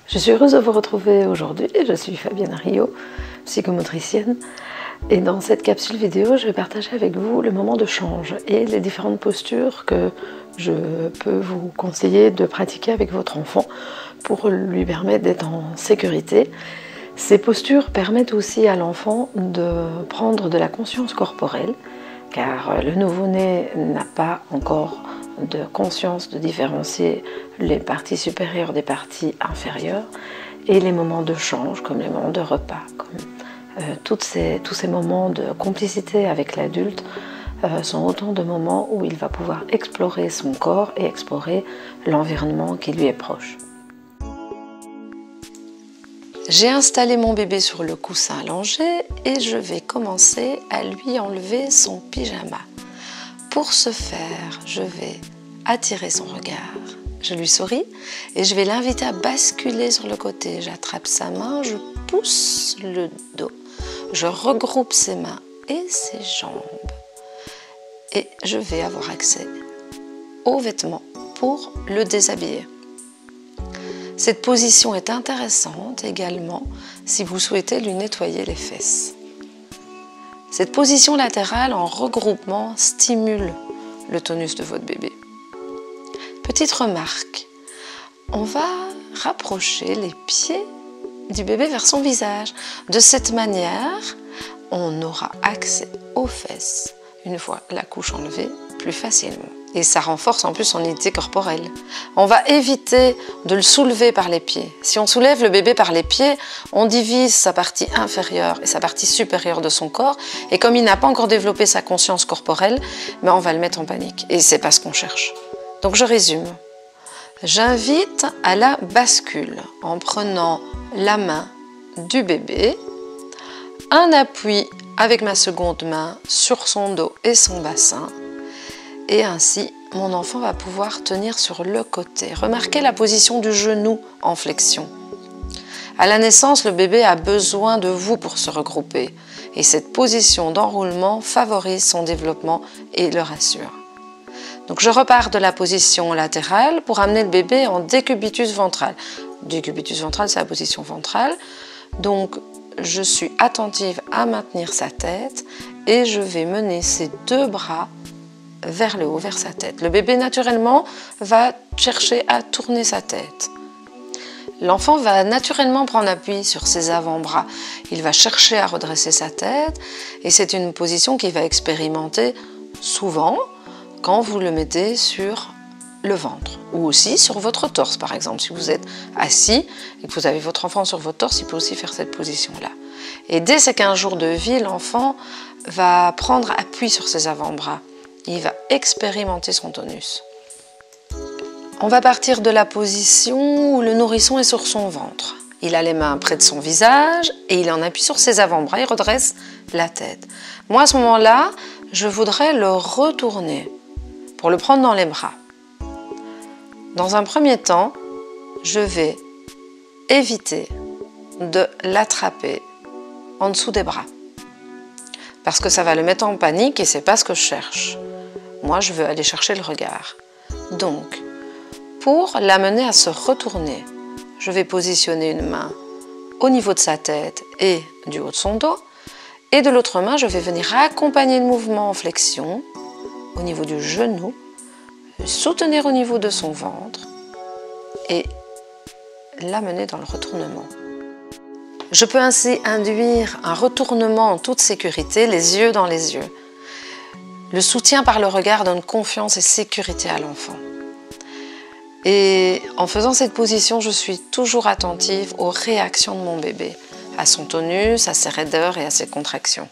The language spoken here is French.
Je suis heureuse de vous retrouver aujourd'hui. Je suis Fabienne Rio, psychomotricienne. Et dans cette capsule vidéo, je vais partager avec vous le moment de change et les différentes postures que je peux vous conseiller de pratiquer avec votre enfant pour lui permettre d'être en sécurité. Ces postures permettent aussi à l'enfant de prendre de la conscience corporelle, car le nouveau-né n'a pas encore de conscience de différencier les parties supérieures des parties inférieures et les moments de change, comme les moments de repas, comme tous ces moments de complicité avec l'adulte sont autant de moments où il va pouvoir explorer son corps et explorer l'environnement qui lui est proche. J'ai installé mon bébé sur le coussin allongé et je vais commencer à lui enlever son pyjama. Pour ce faire, je vais attirer son regard. Je lui souris et je vais l'inviter à basculer sur le côté. J'attrape sa main, je pousse le dos. Je regroupe ses mains et ses jambes. Et je vais avoir accès aux vêtements pour le déshabiller. Cette position est intéressante également si vous souhaitez lui nettoyer les fesses. Cette position latérale en regroupement stimule le tonus de votre bébé. Petite remarque, on va rapprocher les pieds du bébé vers son visage. De cette manière, on aura accès aux fesses, une fois la couche enlevée, plus facilement. Et ça renforce en plus son unité corporelle. On va éviter de le soulever par les pieds. Si on soulève le bébé par les pieds, on divise sa partie inférieure et sa partie supérieure de son corps. Et comme il n'a pas encore développé sa conscience corporelle, on va le mettre en panique. Et c'est pas ce qu'on cherche. Donc je résume. J'invite à la bascule en prenant la main du bébé, un appui avec ma seconde main sur son dos et son bassin. Et ainsi, mon enfant va pouvoir tenir sur le côté. Remarquez la position du genou en flexion. À la naissance, le bébé a besoin de vous pour se regrouper. Et cette position d'enroulement favorise son développement et le rassure. Donc je repars de la position latérale pour amener le bébé en décubitus ventral. Décubitus ventral, c'est la position ventrale. Donc je suis attentive à maintenir sa tête et je vais mener ses deux bras vers le haut, vers sa tête. Le bébé naturellement va chercher à tourner sa tête. L'enfant va naturellement prendre appui sur ses avant-bras. Il va chercher à redresser sa tête et c'est une position qu'il va expérimenter souvent quand vous le mettez sur le ventre ou aussi sur votre torse par exemple. Si vous êtes assis et que vous avez votre enfant sur votre torse, il peut aussi faire cette position-là. Et dès ses 15 jours de vie, l'enfant va prendre appui sur ses avant-bras. Il va expérimenter son tonus. On va partir de la position où le nourrisson est sur son ventre. Il a les mains près de son visage et il en appuie sur ses avant-bras, il redresse la tête. Moi, à ce moment-là, je voudrais le retourner pour le prendre dans les bras. Dans un premier temps, je vais éviter de l'attraper en dessous des bras parce que ça va le mettre en panique et c'est pas ce que je cherche. Moi, je veux aller chercher le regard. Donc, pour l'amener à se retourner, je vais positionner une main au niveau de sa tête et du haut de son dos. Et de l'autre main, je vais venir accompagner le mouvement en flexion au niveau du genou, le soutenir au niveau de son ventre et l'amener dans le retournement. Je peux ainsi induire un retournement en toute sécurité, les yeux dans les yeux. Le soutien par le regard donne confiance et sécurité à l'enfant. Et en faisant cette position, je suis toujours attentive aux réactions de mon bébé, à son tonus, à ses raideurs et à ses contractions.